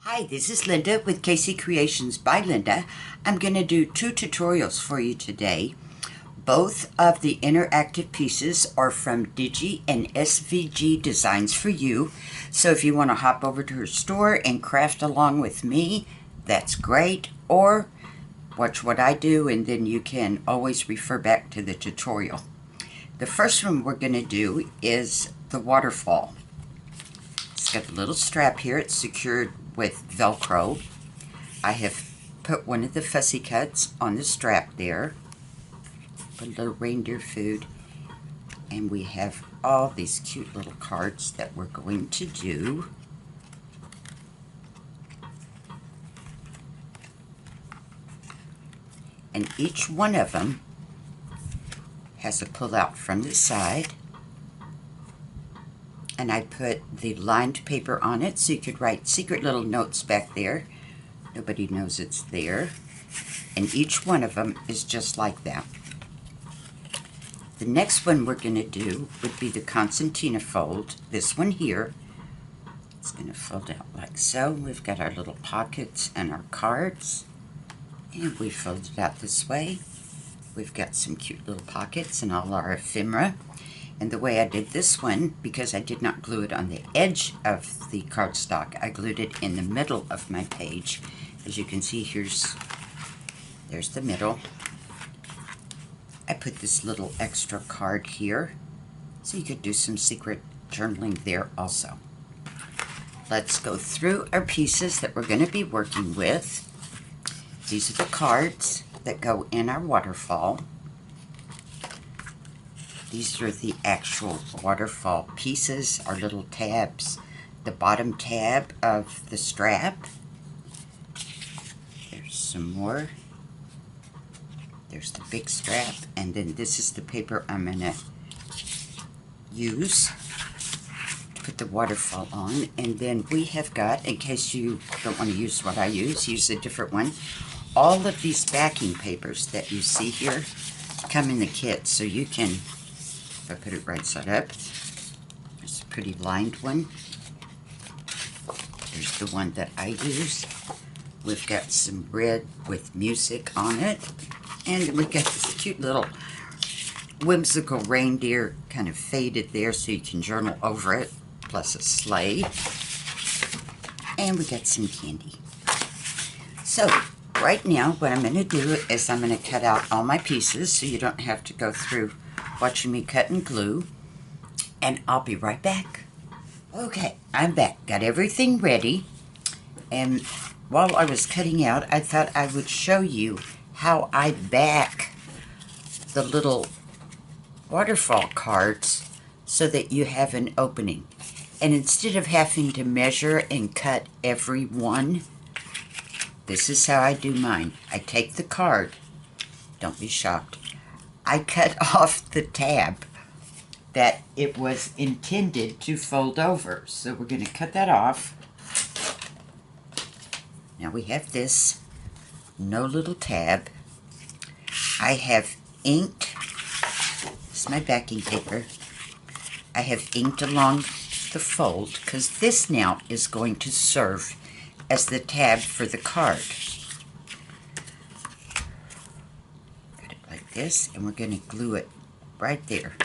Hi, this is Linda with KC Creations by Linda. I'm going to do two tutorials for you today. Both of the interactive pieces are from Digi and SVG Designs for You. So if you want to hop over to her store and craft along with me, that's great. Or watch what I do and then you can always refer back to the tutorial. The first one we're going to do is the waterfall. It's got a little strap here. It's secured with Velcro. I have put one of the fussy cuts on the strap there. Put a little reindeer food. And we have all these cute little cards that we're going to do. And each one of them has a pull out from the side. And I put the lined paper on it so you could write secret little notes back there. Nobody knows it's there. And each one of them is just like that. The next one we're going to do would be the concertina fold. This one here. It's going to fold out like so. We've got our little pockets and our cards. And we fold it out this way. We've got some cute little pockets and all our ephemera. And the way I did this one, because I did not glue it on the edge of the cardstock, I glued it in the middle of my page. As you can see, there's the middle. I put this little extra card here, so you could do some secret journaling there also. Let's go through our pieces that we're going to be working with. These are the cards that go in our waterfall. These are the actual waterfall pieces, our little tabs. The bottom tab of the strap. There's some more. There's the big strap. And then this is the paper I'm going to use to put the waterfall on. And then we have got, in case you don't want to use what I use a different one. All of these backing papers that you see here come in the kit, so you can, if I put it right side up, there's a pretty lined one. There's the one that I use. We've got some red with music on it, and we've got this cute little whimsical reindeer kind of faded there so you can journal over it, plus a sleigh. And we got some candy. So right now, what I'm going to do is I'm going to cut out all my pieces so you don't have to go through watching me cut and glue. And I'll be right back. Okay, I'm back. Got everything ready. And while I was cutting out, I thought I would show you how I back the little waterfall cards so that you have an opening. And instead of having to measure and cut every one, this is how I do mine. I take the card. Don't be shocked. I cut off the tab that it was intended to fold over. So we're going to cut that off. Now we have this. No little tab. I have inked. This is my backing paper. I have inked along the fold because this now is going to serve as the tab for the card. Got it like this, and we're going to glue it right there.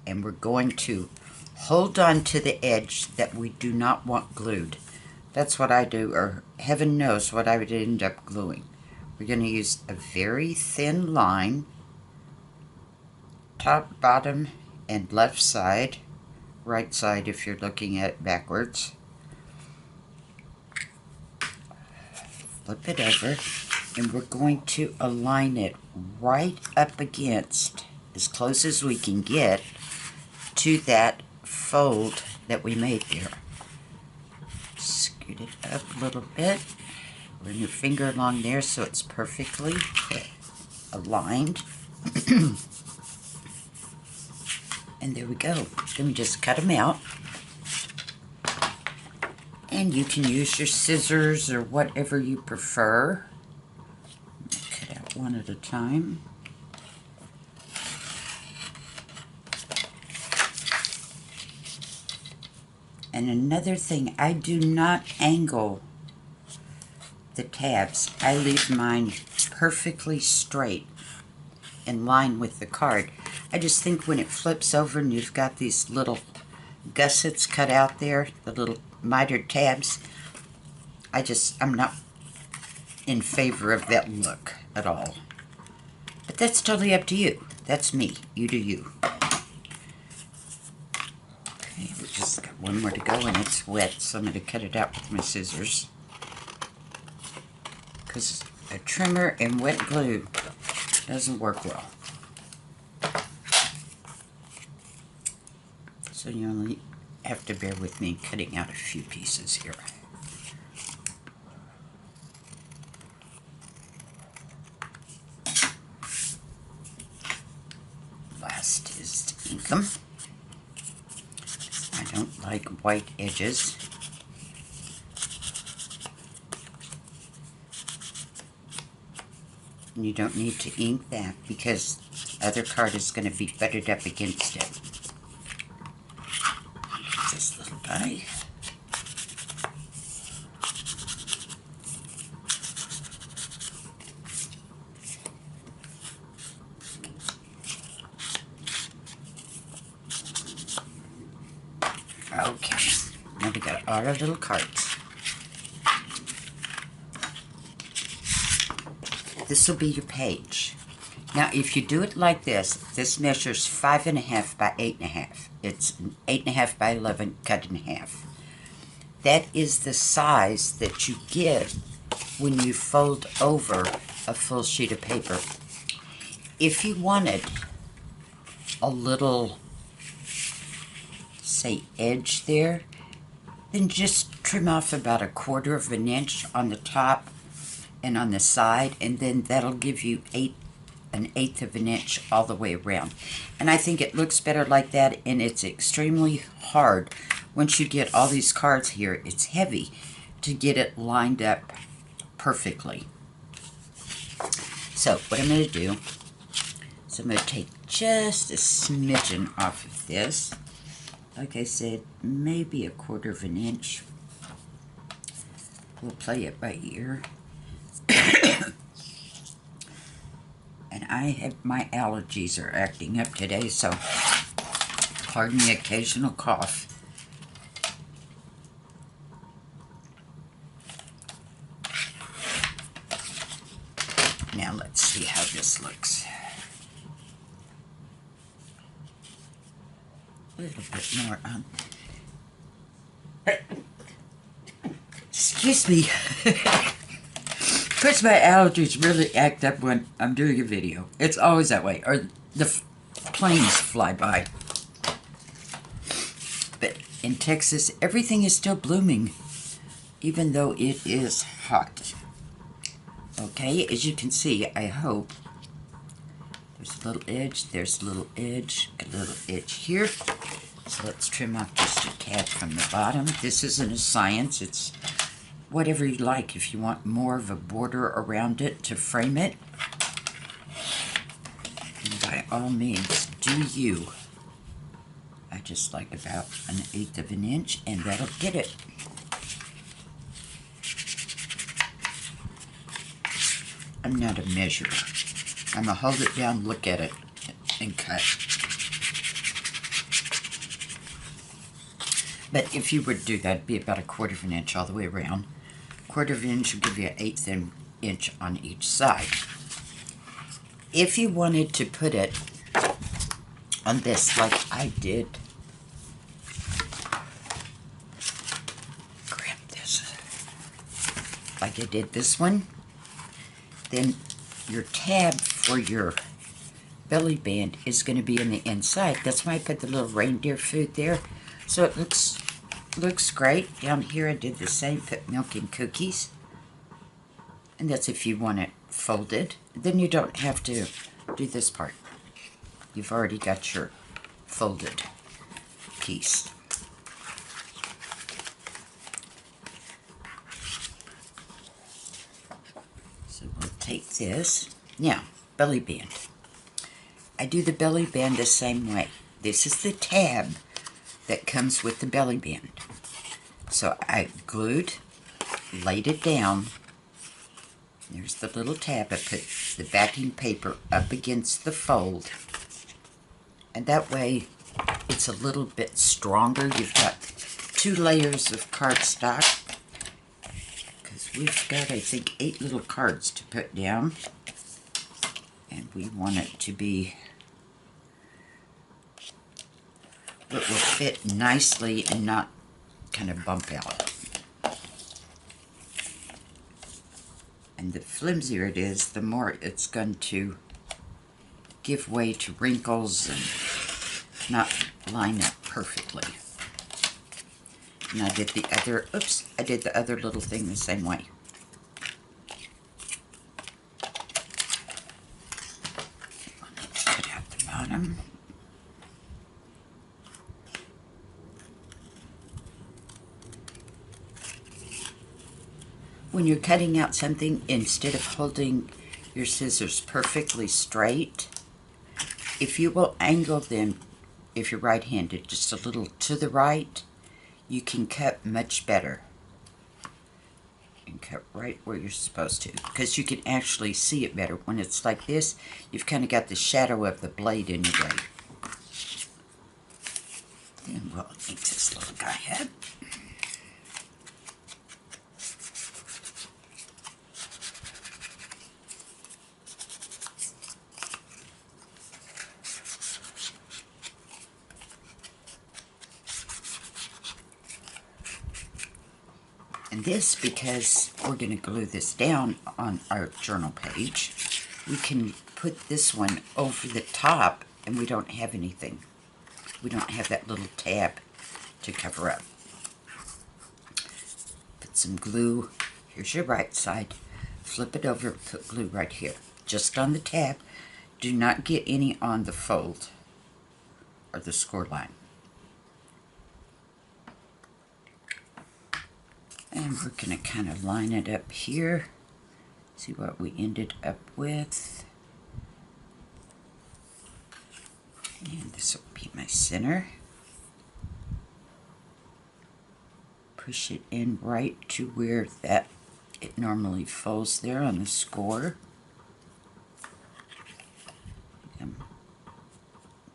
And we're going to hold on to the edge that we do not want glued. That's what I do, or heaven knows what I would end up gluing. We're going to use a very thin line, top, bottom, and left side, right side if you're looking at it backwards. Flip it over, and we're going to align it right up against, as close as we can get, to that fold that we made there. Scoot it up a little bit. Run your finger along there so it's perfectly aligned. And there we go. Then we just cut them out. And you can use your scissors or whatever you prefer. Cut out one at a time. And another thing, I do not angle the tabs. I leave mine perfectly straight in line with the card. I just think when it flips over and you've got these little gussets cut out there, the little mitered tabs, I'm not in favor of that look at all. But that's totally up to you. That's me. You do you. Okay, we just got one more to go and it's wet, so I'm going to cut it out with my scissors. Because a trimmer and wet glue doesn't work well. So you only have to bear with me cutting out a few pieces here. Last is to ink them. I don't like white edges. And you don't need to ink that because other card is going to be buttered up against it. This little guy. Okay, now we got all our little cards. This will be your page. Now, if you do it like this measures 5.5 by 8.5. It's 8.5 by 11 cut in half. That is the size that you get when you fold over a full sheet of paper. If you wanted a little, say, edge there, then just trim off about 1/4 of an inch on the top and on the side, and then that'll give you 1/8 of an inch all the way around. And I think it looks better like that, and it's extremely hard. Once you get all these cards here, it's heavy to get it lined up perfectly. So what I'm going to do is I'm going to take just a smidgen off of this. Like I said, maybe 1/4 of an inch. We'll play it by ear. And my allergies are acting up today, so pardon the occasional cough. Now let's see how this looks. A little bit more on. Excuse me. Because my allergies really act up when I'm doing a video. It's always that way. Or the planes fly by. But in Texas, everything is still blooming, even though it is hot. Okay, as you can see, I hope. There's a little edge, there's a little edge, a little edge here. So let's trim off just a tad from the bottom. This isn't a science, it's whatever you like. If you want more of a border around it to frame it, by all means, do you. I just like about 1/8 of an inch, and that'll get it. I'm not a measurer. I'm going to hold it down, look at it, and cut. But if you were to do that, it'd be about 1/4 of an inch all the way around. 1/4 of an inch will give you 1/8 inch on each side. If you wanted to put it on this like I did, grab this, like I did this one, then your tab for your belly band is going to be in the inside. That's why I put the little reindeer food there. So it looks great. Down here I did the same, put milk and cookies. And that's if you want it folded. Then you don't have to do this part. You've already got your folded piece. So we'll take this. Now, belly band. I do the belly band the same way. This is the tab that comes with the belly band. So I glued, laid it down. There's the little tab. I put the backing paper up against the fold. And that way it's a little bit stronger. You've got 2 layers of cardstock. Because we've got, I think, 8 little cards to put down. And we want it to be, it will fit nicely and not kind of bump out. And the flimsier it is, the more it's going to give way to wrinkles and not line up perfectly. And I did the other little thing the same way. Cut out the bottom. When you're cutting out something, instead of holding your scissors perfectly straight, if you will angle them, if you're right-handed, just a little to the right, you can cut much better. And cut right where you're supposed to, because you can actually see it better. When it's like this, you've kind of got the shadow of the blade in your way. And we'll ink this little guy up. And this, because we're going to glue this down on our journal page, we can put this one over the top and we don't have anything. We don't have that little tab to cover up. Put some glue. Here's your right side. Flip it over, put glue right here. Just on the tab. Do not get any on the fold or the score line. And we're going to kind of line it up here. See what we ended up with. And this will be my center. Push it in right to where it normally folds there on the score. I'm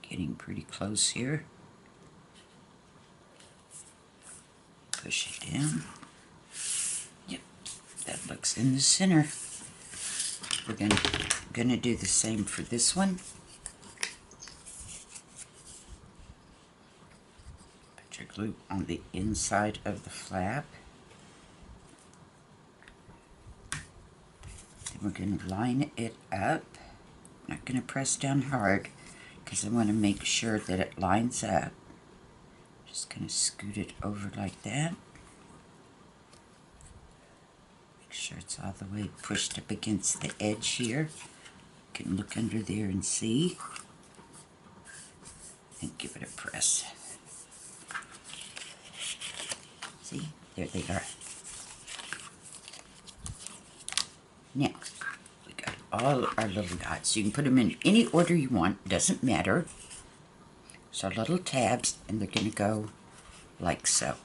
getting pretty close here. Push it down. Yep, that looks in the center. We're gonna do the same for this one. Put your glue on the inside of the flap. Then we're gonna line it up. I'm not gonna press down hard because I want to make sure that it lines up. Just gonna scoot it over like that. Make sure it's all the way pushed up against the edge here. You can look under there and see. And give it a press. See? There they are. Now, we got all our little dots. You can put them in any order you want. Doesn't matter. So little tabs, and they're going to go like so.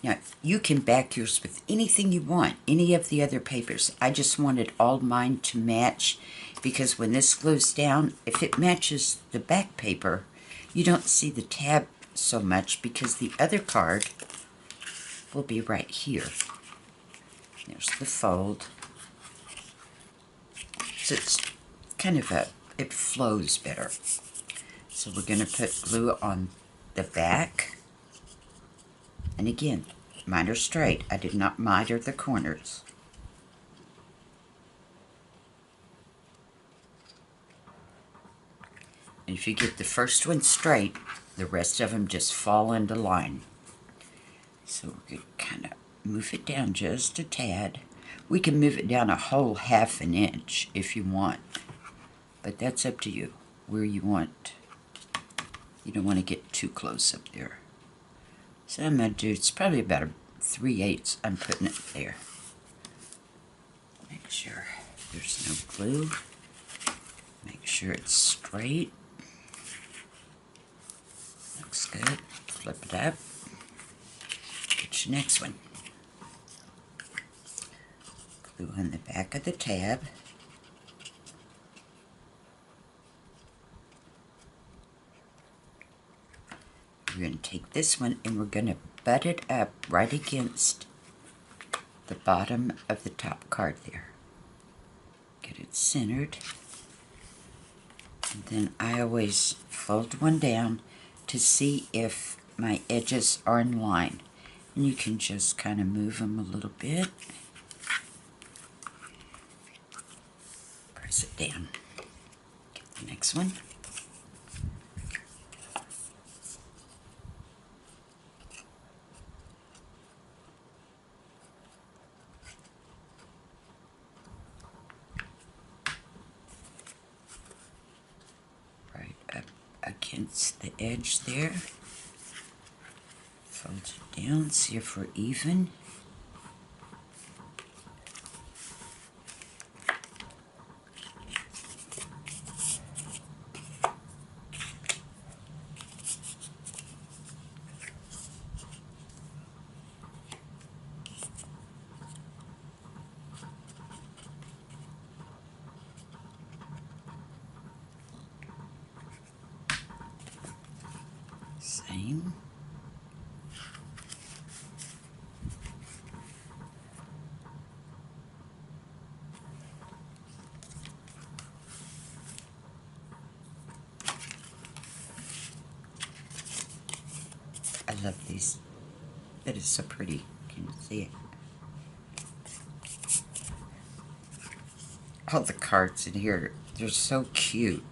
Now, you can back yours with anything you want, any of the other papers. I just wanted all mine to match, because when this glues down, if it matches the back paper, you don't see the tab so much, because the other card will be right here. There's the fold. So it's kind of it flows better. So we're going to put glue on the back. And again, mine are straight. I did not miter the corners. And if you get the first one straight, the rest of them just fall into line. So we're going to kind of move it down just a tad. We can move it down a whole ½ an inch if you want. But that's up to you, where you want. You don't want to get too close up there. So I'm going to do, it's probably about a 3/8 I'm putting it there. Make sure there's no glue. Make sure it's straight. Looks good. Flip it up. watch the next one. Glue on the back of the tab. We're going to take this one and we're going to butt it up right against the bottom of the top card there. Get it centered. And then I always fold one down to see if my edges are in line. And you can just kind of move them a little bit. Press it down. Get the next one. Right up against the edge there. Fold it down, see if we're even. Same. I love these. It is so pretty. Can you see it? All the cards in here, they're so cute.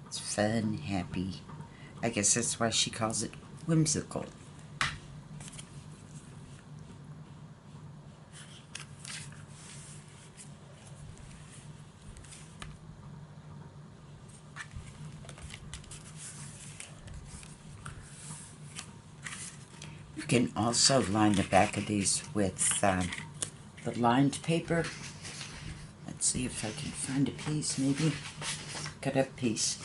It's fun, happy. I guess that's why she calls it whimsical. You can also line the back of these with the lined paper. Let's see if I can find a piece, maybe. Cut up piece.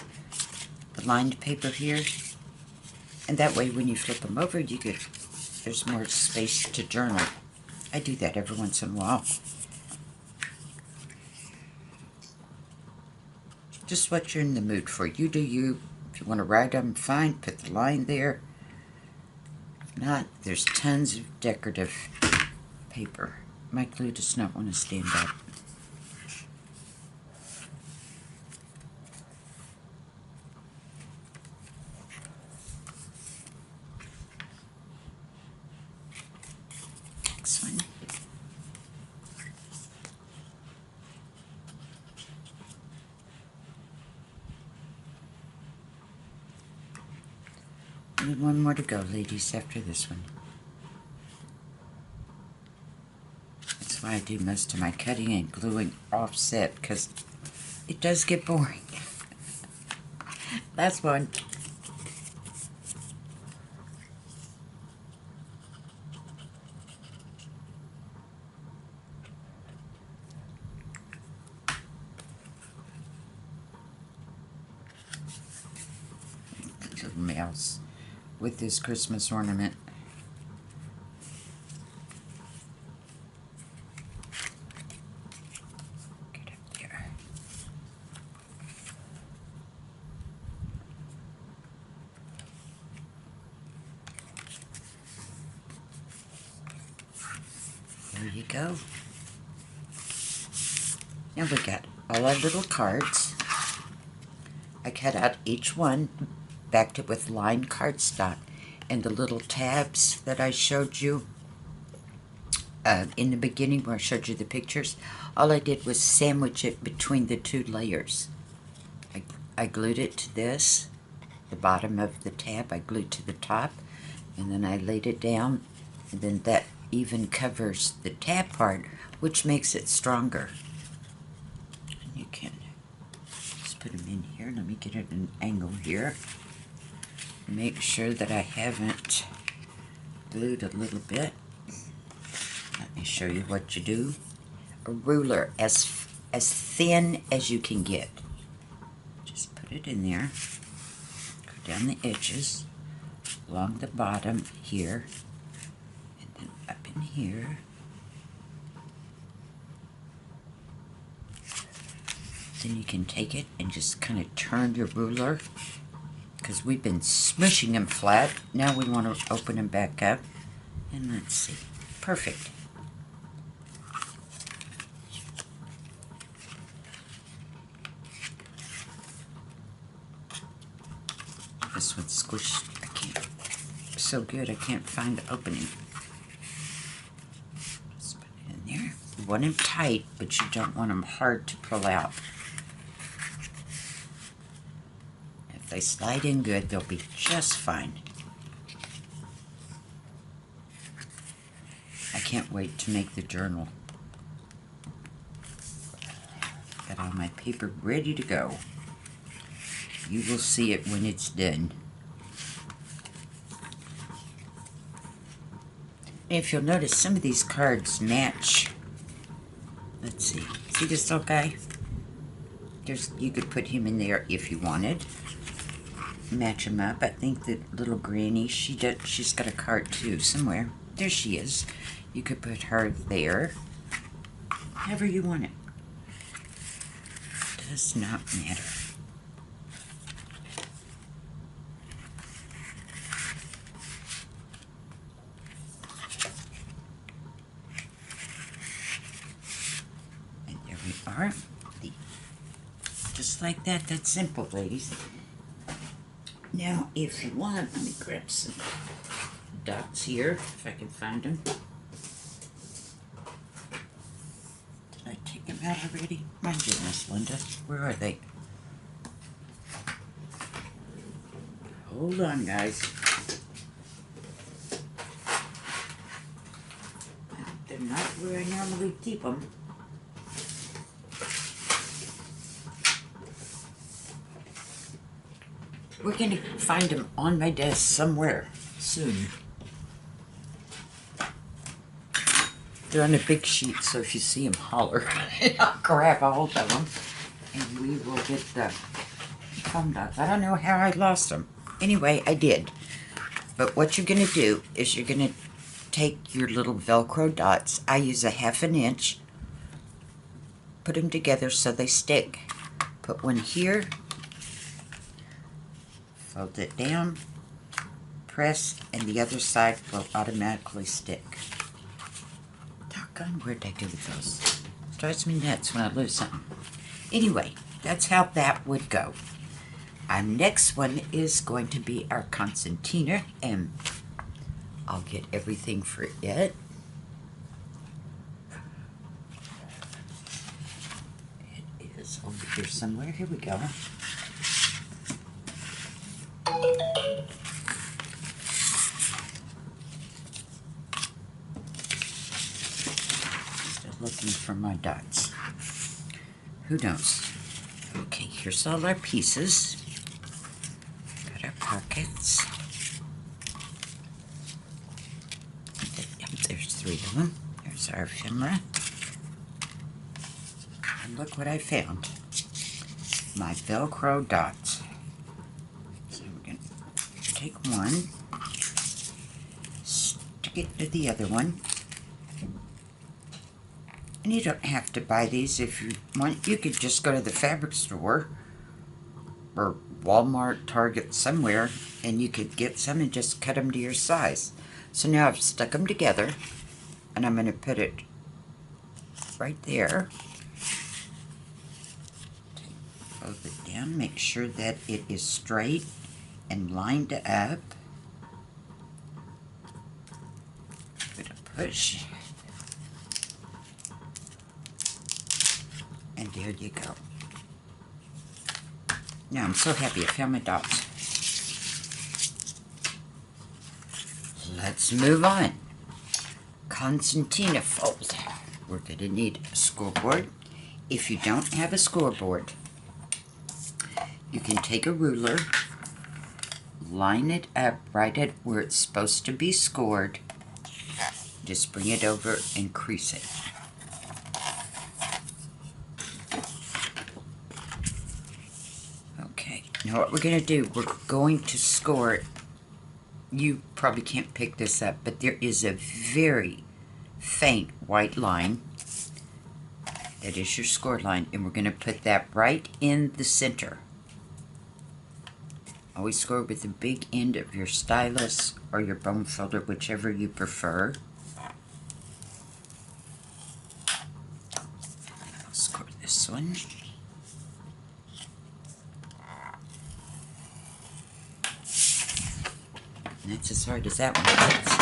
The lined paper here. And that way when you flip them over, there's more space to journal. I do that every once in a while. Just what you're in the mood for. You do you. If you want to write them, fine. Put the line there. If not, there's tons of decorative paper. My glue does not want to stand up. Next one. And one more to go, ladies, after this one. That's why I do most of my cutting and gluing offset, because it does get boring. Last one. Little mouse with this Christmas ornament. Get up there. There you go. Now we got all our little cards. I cut out each one, backed it with lined cardstock, and the little tabs that I showed you in the beginning where I showed you the pictures, all I did was sandwich it between the two layers. I glued it to this, the bottom of the tab, I glued to the top, and then I laid it down, and then that even covers the tab part, which makes it stronger. And you can just put them in here. Let me get it at an angle here. Make sure that I haven't glued a little bit. Let me show you what you do. A ruler as thin as you can get. Just put it in there. Go down the edges. along the bottom here, and then up in here. Then you can take it and just kind of turn your ruler, because we've been smushing them flat. Now we want to open them back up. And let's see. Perfect. This one's squished. I can't. So good, I can't find the opening. Just put it in there. You want them tight, but you don't want them hard to pull out. If they slide in good, they'll be just fine. I can't wait to make the journal. Got all my paper ready to go. You will see it when it's done. If you'll notice, some of these cards match. Let's see. See this little guy? You could put him in there if you wanted. Match him up. I think that little granny, she's got a card too somewhere. There she is. You could put her there. However you want it. Does not matter. And there we are. Just like that. That's simple, ladies. Now, if you want, let me grab some dots here, if I can find them. Did I take them out already? My goodness, Linda. Where are they? Hold on, guys. They're not where I normally keep them. We're going to find them on my desk somewhere soon. They're on a big sheet, so if you see them, holler. I'll grab a hold of them, and we will get the foam dots. I don't know how I lost them. Anyway, I did. But what you're going to do is you're going to take your little Velcro dots. I use a 1/2 inch. Put them together so they stick. Put one here. Fold it down, press, and the other side will automatically stick. Doggone, where'd I do with those? Drives me nuts when I lose something. Anyway, that's how that would go. Our next one is going to be our concertina, and I'll get everything for it. It is over here somewhere. Here we go. Still looking for my dots. Who knows? Okay, here's all our pieces. Got our pockets. There's 3 of them. There's our ephemera. And look what I found. My Velcro dots. Take one, stick it to the other one, and you don't have to buy these if you want. You could just go to the fabric store or Walmart, Target, somewhere, and you could get some and just cut them to your size. So now I've stuck them together, and I'm going to put it right there. Fold it down, make sure that it is straight and lined up. Give it a push. And there you go. Now I'm so happy I found my dots. Let's move on. Concertina fold. We're going to need a scoreboard. If you don't have a scoreboard, you can take a ruler, line it up right at where it's supposed to be scored. Just bring it over and crease it. Okay, now what we're going to do, we're going to score it you probably can't pick this up, but there is a very faint white line. That is your score line, and we're going to put that right in the center. Always score with the big end of your stylus or your bone folder, whichever you prefer. I'll score this one. And that's as hard as that one gets.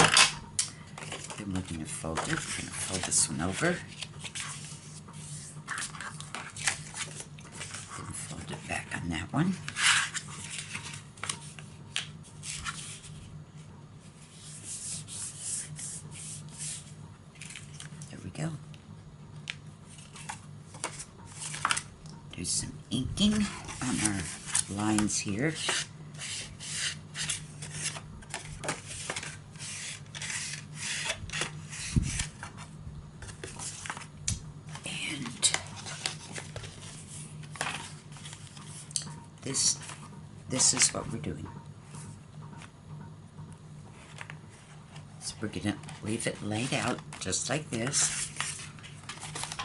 Then we're going to fold it. We're going to fold this one over. Then fold it back on that one. There we go. Do some inking on our lines here. This is what we're doing. So we're going to leave it laid out just like this.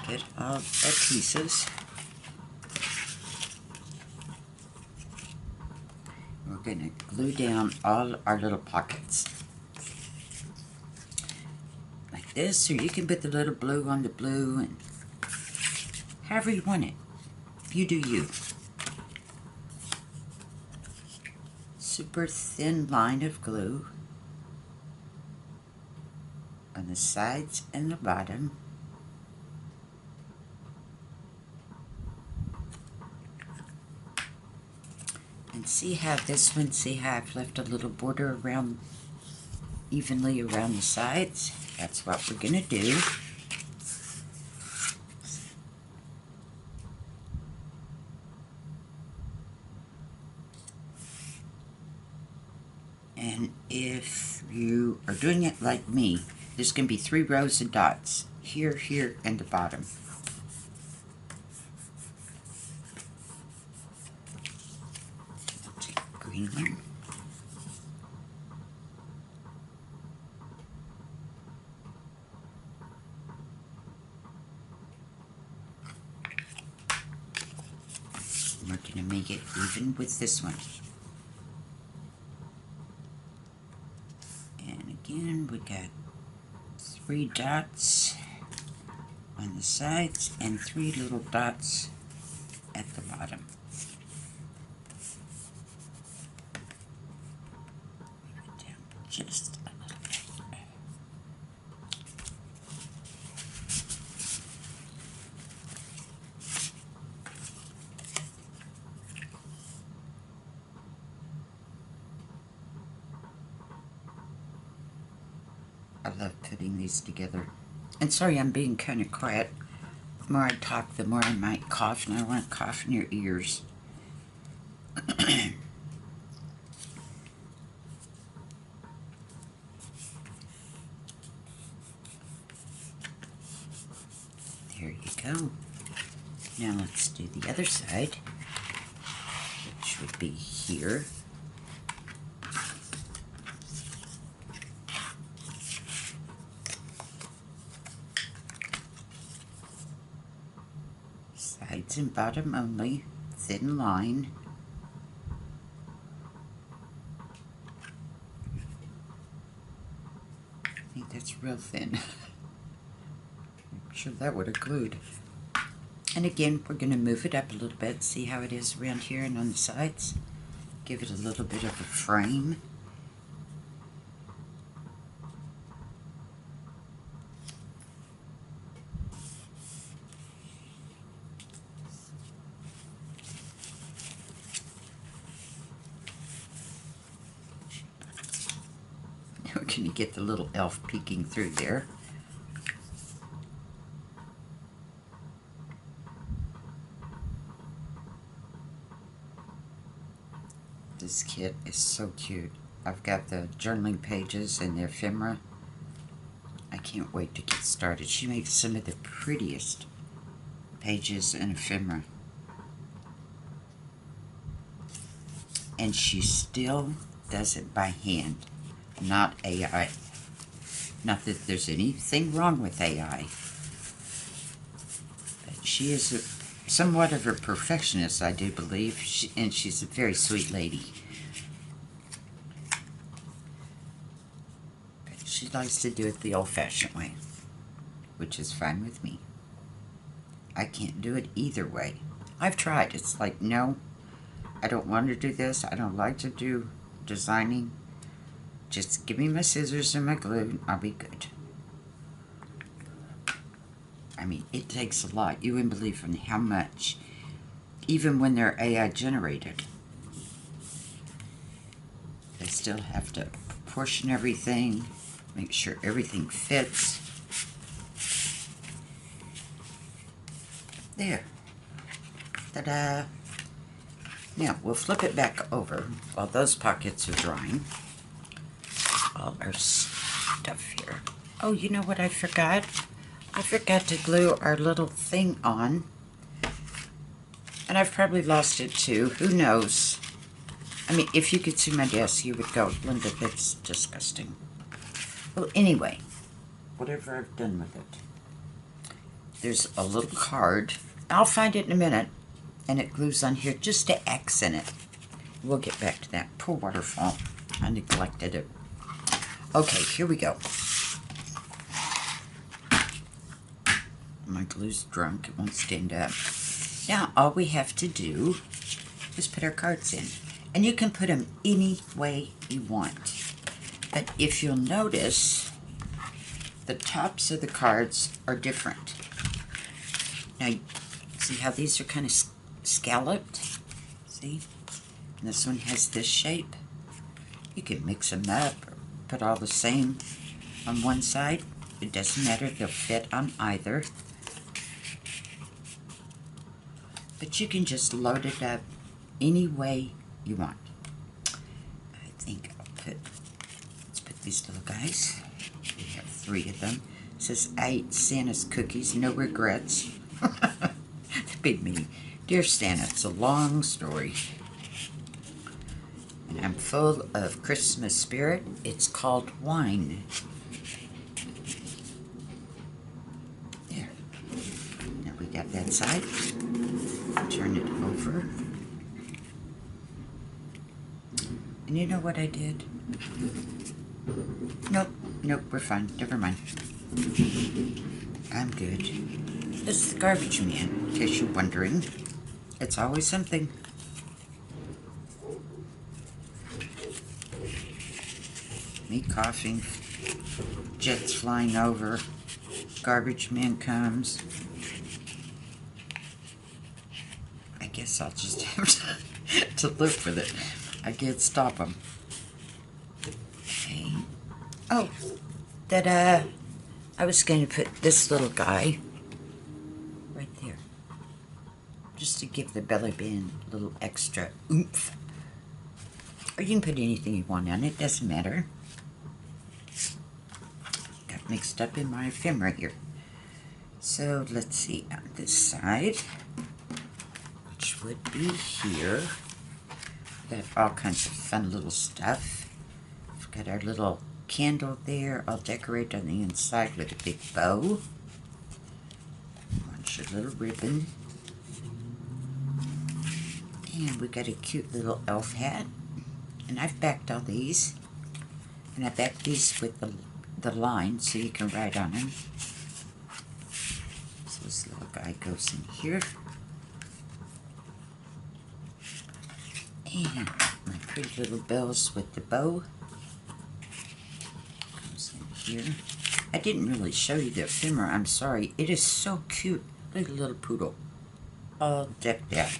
Get all our pieces. We're going to glue down all our little pockets. Like this, or you can put the little blue on the blue, and however you want it. You do you. Super thin line of glue on the sides and the bottom. And see how this one, see how I've left a little border around, evenly around the sides? That's what we're going to do. And if you are doing it like me, there's going to be 3 rows of dots. Here, here, and the bottom. I'll take a green one. And we're going to make it even with this one. Again, we got 3 dots on the sides and 3 little dots at the bottom. Move it down just a little bit. I love putting these together. And sorry, I'm being kind of quiet. The more I talk, the more I might cough, and I don't want to cough in your ears. There you go. Now let's do the other side, which would be here. Sides and bottom only, thin line. I think that's real thin. I'm sure that would have glued. And again, we're going to move it up a little bit, see how it is around here and on the sides. Give it a little bit of a frame. We're going to get the little elf peeking through there. This kit is so cute. I've got the journaling pages and the ephemera. I can't wait to get started. She makes some of the prettiest pages and ephemera. And she still does it by hand. not AI. Not that there's anything wrong with AI. But she is somewhat of a perfectionist, I do believe, and she's a very sweet lady. But she likes to do it the old-fashioned way, which is fine with me. I can't do it either way. I've tried. It's like, no, I don't want to do this. I don't like to do designing. Just give me my scissors and my glue, and I'll be good. I mean, it takes a lot. You wouldn't believe how much, even when they're AI generated. They still have to proportion everything, make sure everything fits. There. Ta-da! Now, we'll flip it back over while those pockets are drying. All our stuff here. Oh, you know what I forgot? I forgot to glue our little thing on. And I've probably lost it too. Who knows? I mean, if you could see my desk, you would go, Linda, that's disgusting. Well, anyway, whatever I've done with it. There's a little card. I'll find it in a minute. And it glues on here just to accent it. We'll get back to that. Poor waterfall. I neglected it. Okay, here we go. My glue's drunk. It won't stand up. Now, all we have to do is put our cards in. And you can put them any way you want. But if you'll notice, the tops of the cards are different. Now, see how these are kind of scalloped? See? And this one has this shape. You can mix them up or put all the same on one side. It doesn't matter. They'll fit on either. But you can just load it up any way you want. I think let's put these little guys. We have 3 of them. It says, I ate Santa's cookies, no regrets. Big me. Dear Santa, it's a long story. And I'm full of Christmas spirit. It's called wine. There. Now we got that side. Turn it over. And you know what I did? Nope, we're fine. Never mind. I'm good. This is the garbage man, in case you're wondering. It's always something. Me coughing, jets flying over, garbage man comes. I guess I'll just have to live with it. I can't stop them. Okay. Oh, I was going to put this little guy right there. Just to give the belly band a little extra oomph. Or you can put anything you want on it, doesn't matter. Got mixed up in my ephemera here. So let's see, on this side, which would be here, got all kinds of fun little stuff. We've got our little candle there, all decorated on the inside with a big bow. Bunch of little ribbon. And we got a cute little elf hat. And I've backed all these. And I backed these with the line so you can write on them. So this little guy goes in here. And my pretty little bells with the bow goes in here. I didn't really show you the ephemera, I'm sorry. It is so cute. Look at the little poodle. All decked out.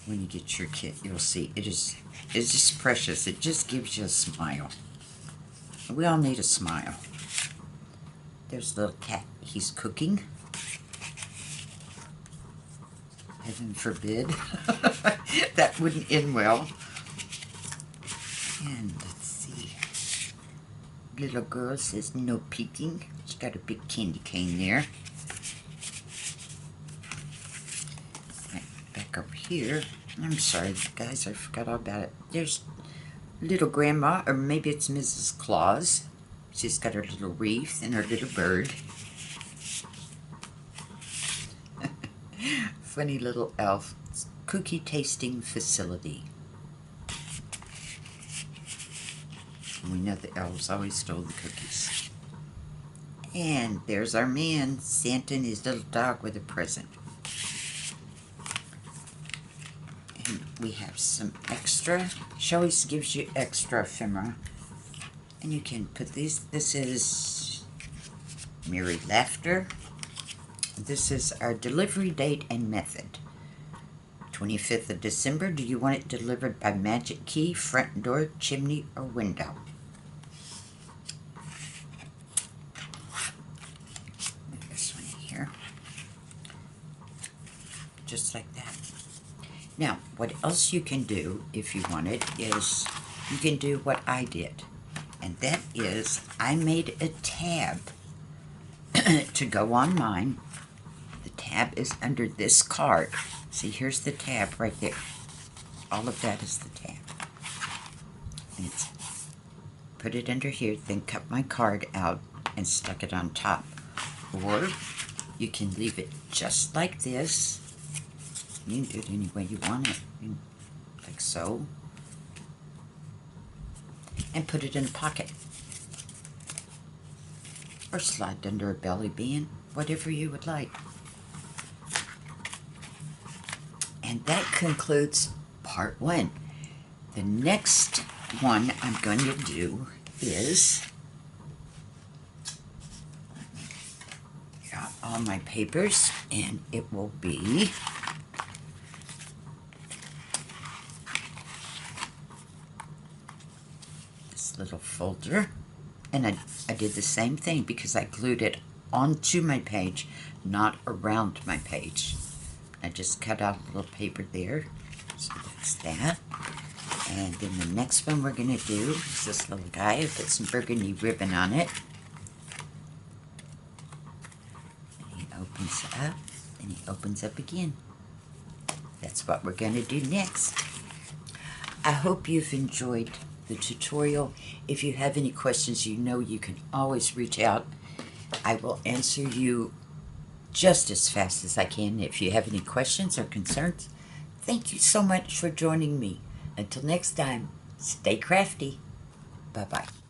When you get your kit, you'll see. It's just precious. It just gives you a smile. We all need a smile. There's the little cat. He's cooking. Heaven forbid. That wouldn't end well. And let's see. Little girl says no peeking. She's got a big candy cane there. Right, back over here. I'm sorry, guys. I forgot all about it. There's little grandma, or maybe it's Mrs. Claus. She's got her little wreath and her little bird. Funny little elf. Cookie tasting facility. We know the elves always stole the cookies. And there's our man, Santa and his little dog with a present. And we have some extra. She always gives you extra ephemera. And you can put these. This is Merry Laughter. This is our delivery date and method. 25th of December. Do you want it delivered by magic key, front door, chimney, or window? This one here. Just like that. Now, what else you can do, if you want it, is you can do what I did. And that is, I made a tab to go on mine. The tab is under this card. See, here's the tab right there. All of that is the tab. And it's, put it under here, then cut my card out and stuck it on top. Or you can leave it just like this. You can do it any way you want it. Like so. And put it in a pocket. Or slide under a belly band. Whatever you would like. And that concludes part 1. The next one I'm going to do is, got all my papers, and it will be this little folder. And I did the same thing because I glued it onto my page, not around my page. I just cut out a little paper there, so that's that. And then the next one we're going to do is this little guy. I put some burgundy ribbon on it. And he opens up, and he opens up again. That's what we're going to do next. I hope you've enjoyed the tutorial. If you have any questions, you know you can always reach out. I will answer you just as fast as I can. If you have any questions or concerns, thank you so much for joining me. Until next time, stay crafty. Bye-bye.